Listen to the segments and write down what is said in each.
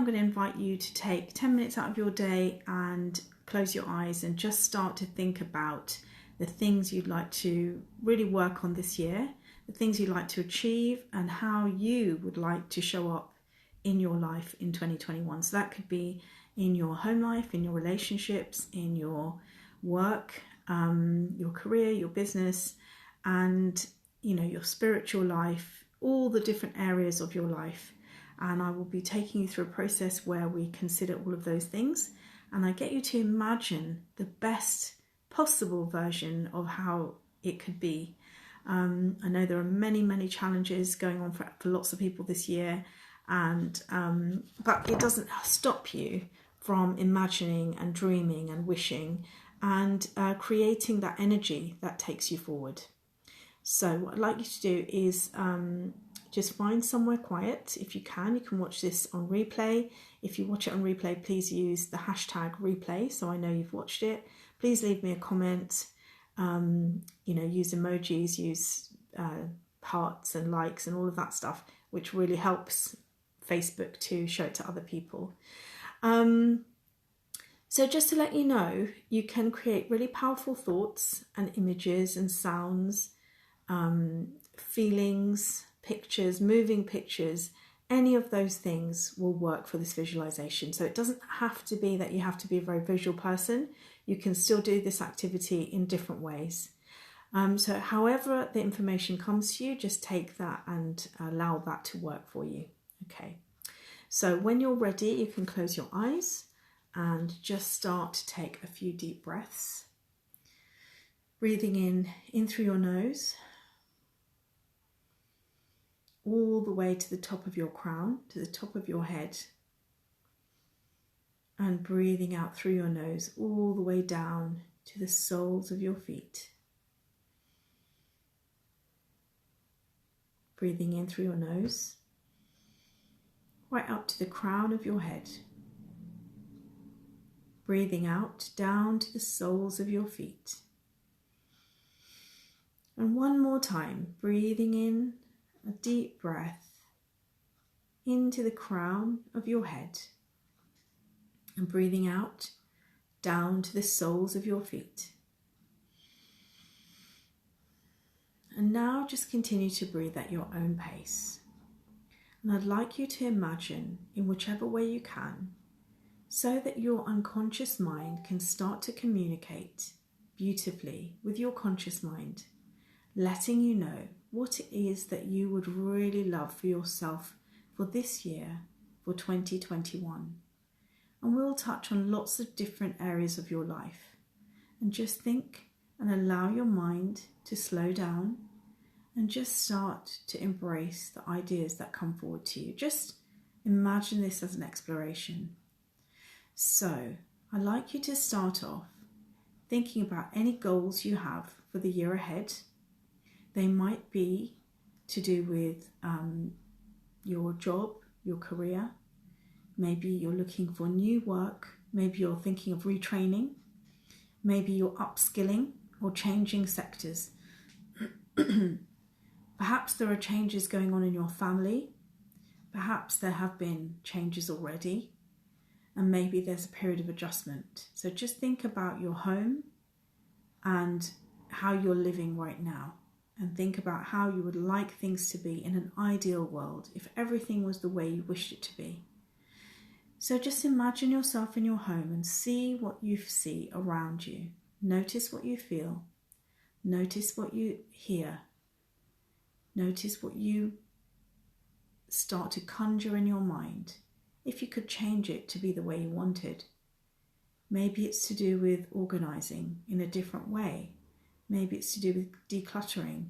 going to invite you to take 10 minutes out of your day and close your eyes and just start to think about the things you'd like to really work on this year, the things you'd like to achieve, and how you would like to show up in your life in 2021. So that could be in your home life, in your relationships, in your work, your career, your business, and your spiritual life, all the different areas of your life. And I will be taking you through a process where we consider all of those things, and I get you to imagine the best possible version of how it could be. I know there are many challenges going on for lots of people this year, and but it doesn't stop you from imagining and dreaming and wishing and creating that energy that takes you forward. So what I'd like you to do is just find somewhere quiet. If you can watch this on replay. If you watch it on replay, please use the hashtag replay so I know you've watched it. Please leave me a comment. Use emojis, use hearts and likes and all of that stuff, which really helps Facebook to show it to other people. So just to let you know, you can create really powerful thoughts and images and sounds, feelings, pictures, moving pictures. Any of those things will work for this visualization. So it doesn't have to be that you have to be a very visual person. You can still do this activity in different ways. So however the information comes to you, just take that and allow that to work for you. Okay. So when you're ready, you can close your eyes and just start to take a few deep breaths. Breathing in through your nose, all the way to the top of your crown, to the top of your head, and breathing out through your nose all the way down to the soles of your feet. Breathing in through your nose, right up to the crown of your head. Breathing out down to the soles of your feet. And one more time, breathing in a deep breath into the crown of your head. And breathing out down to the soles of your feet. And now just continue to breathe at your own pace. And I'd like you to imagine, in whichever way you can, so that your unconscious mind can start to communicate beautifully with your conscious mind, letting you know what it is that you would really love for yourself for this year, for 2021. And we'll touch on lots of different areas of your life. And just think and allow your mind to slow down and just start to embrace the ideas that come forward to you. Just imagine this as an exploration. So I'd like you to start off thinking about any goals you have for the year ahead. They might be to do with your job, your career. Maybe you're looking for new work. Maybe you're thinking of retraining. Maybe you're upskilling or changing sectors. Perhaps there are changes going on in your family. Perhaps there have been changes already. And maybe there's a period of adjustment. So just think about your home and how you're living right now. And think about how you would like things to be in an ideal world if everything was the way you wished it to be. So just imagine yourself in your home and see what you see around you. Notice what you feel. Notice what you hear. Notice what you start to conjure in your mind. If you could change it to be the way you wanted. Maybe it's to do with organising in a different way. Maybe it's to do with decluttering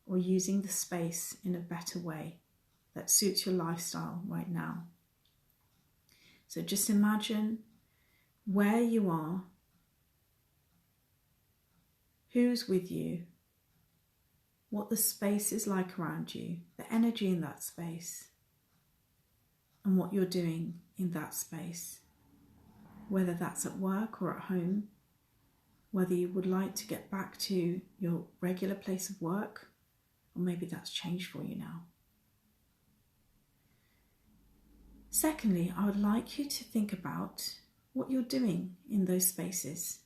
or using the space in a better way that suits your lifestyle right now. So just imagine where you are, who's with you, what the space is like around you, the energy in that space, and what you're doing in that space, whether that's at work or at home, whether you would like to get back to your regular place of work, or maybe that's changed for you now. Secondly, I would like you to think about what you're doing in those spaces.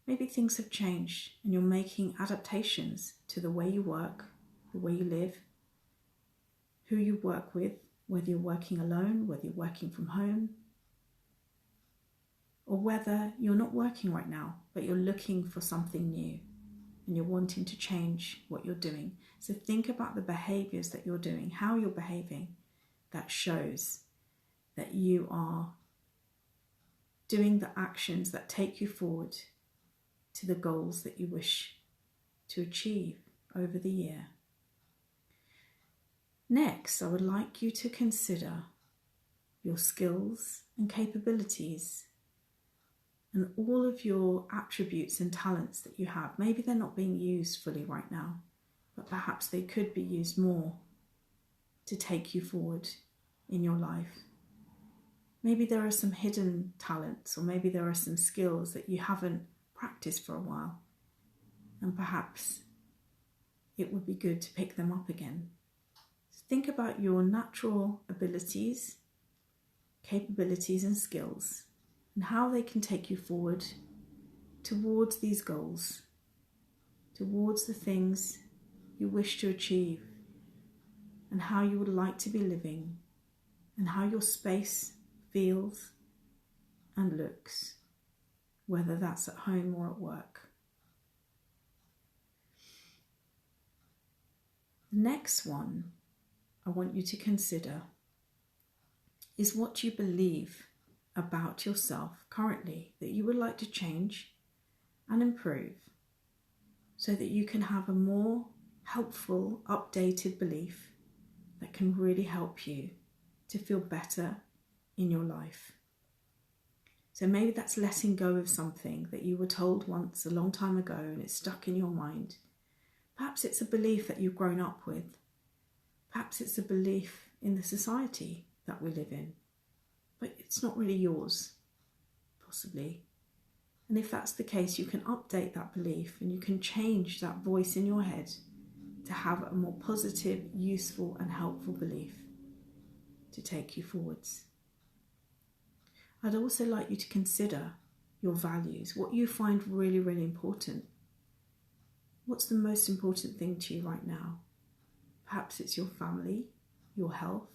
Maybe things have changed and you're making adaptations to the way you work, the way you live, who you work with, whether you're working alone, whether you're working from home, or whether you're not working right now, but you're looking for something new and you're wanting to change what you're doing. So think about the behaviors that you're doing, how you're behaving. That shows that you are doing the actions that take you forward to the goals that you wish to achieve over the year. Next, I would like you to consider your skills and capabilities and all of your attributes and talents that you have. Maybe they're not being used fully right now, but perhaps they could be used more to take you forward in your life. Maybe there are some hidden talents, or maybe there are some skills that you haven't practiced for a while, and perhaps it would be good to pick them up again. So think about your natural abilities, capabilities and skills, and how they can take you forward towards these goals, towards the things you wish to achieve, and how you would like to be living, and how your space feels and looks, whether that's at home or at work. The next one I want you to consider is what you believe about yourself currently that you would like to change and improve so that you can have a more helpful, updated belief that can really help you to feel better in your life. So maybe that's letting go of something that you were told once a long time ago and it's stuck in your mind. Perhaps it's a belief that you've grown up with. Perhaps it's a belief in the society that we live in, but it's not really yours, possibly. And if that's the case, you can update that belief and you can change that voice in your head to have a more positive, useful and helpful belief to take you forwards. I'd also like you to consider your values, what you find really, really important. What's the most important thing to you right now? Perhaps it's your family, your health,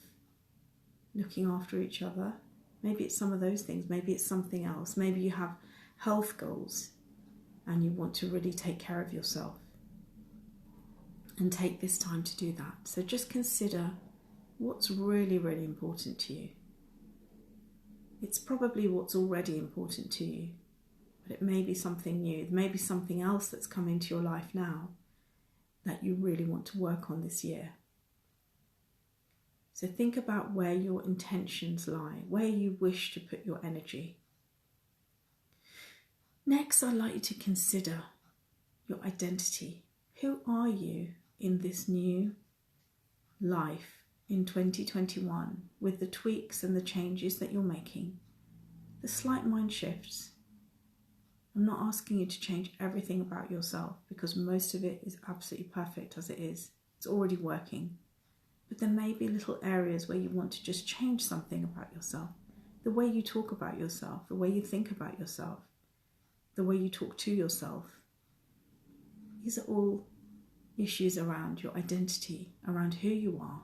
looking after each other. Maybe it's some of those things. Maybe it's something else. Maybe you have health goals and you want to really take care of yourself and take this time to do that. So just consider what's really, really important to you. It's probably what's already important to you, but it may be something new. It may be something else that's come into your life now that you really want to work on this year. So think about where your intentions lie, where you wish to put your energy. Next, I'd like you to consider your identity. Who are you in this new life in 2021 with the tweaks and the changes that you're making, the slight mind shifts? I'm not asking you to change everything about yourself because most of it is absolutely perfect as it is. It's already working. But there may be little areas where you want to just change something about yourself. The way you talk about yourself, the way you think about yourself, the way you talk to yourself. These are all issues around your identity, around who you are.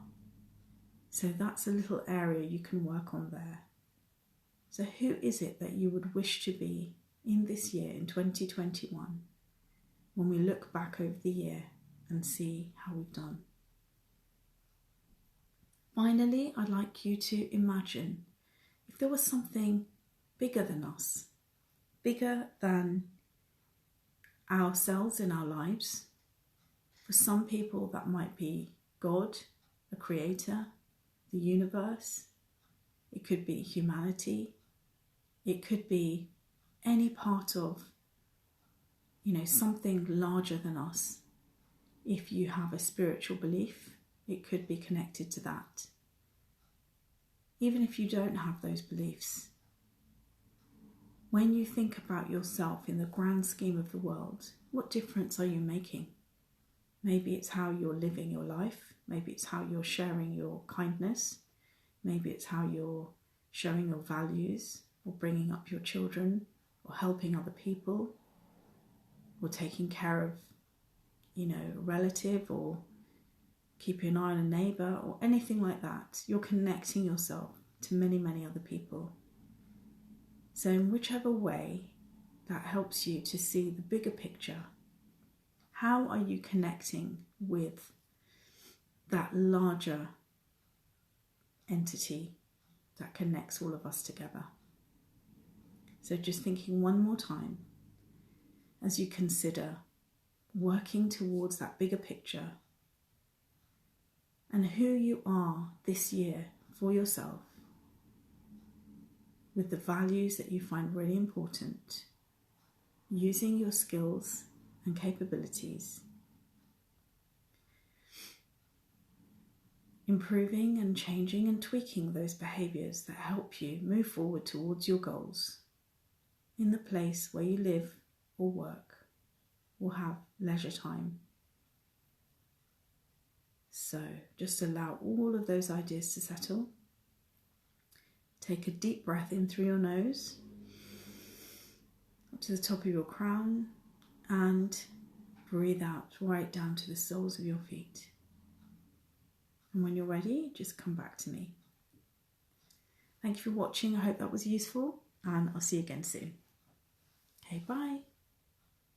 So that's a little area you can work on there. So who is it that you would wish to be in this year, in 2021, when we look back over the year and see how we've done? Finally, I'd like you to imagine if there was something bigger than us, bigger than ourselves in our lives. For some people that might be God, a creator, the universe. It could be humanity. It could be any part of, something larger than us. If you have a spiritual belief, it could be connected to that. Even if you don't have those beliefs, when you think about yourself in the grand scheme of the world, what difference are you making? Maybe it's how you're living your life. Maybe it's how you're sharing your kindness, Maybe it's how you're showing your values, or bringing up your children, or helping other people, or taking care of, a relative, or keeping an eye on a neighbour, or anything like that. You're connecting yourself to many, many other people. So in whichever way that helps you to see the bigger picture, how are you connecting with that larger entity that connects all of us together? So just thinking one more time as you consider working towards that bigger picture and who you are this year for yourself, with the values that you find really important, using your skills and capabilities, improving and changing and tweaking those behaviours that help you move forward towards your goals in the place where you live or work or have leisure time. So just allow all of those ideas to settle. Take a deep breath in through your nose, up to the top of your crown, and breathe out right down to the soles of your feet. And when you're ready, just come back to me. Thank you for watching. I hope that was useful, and I'll see you again soon. Okay, bye.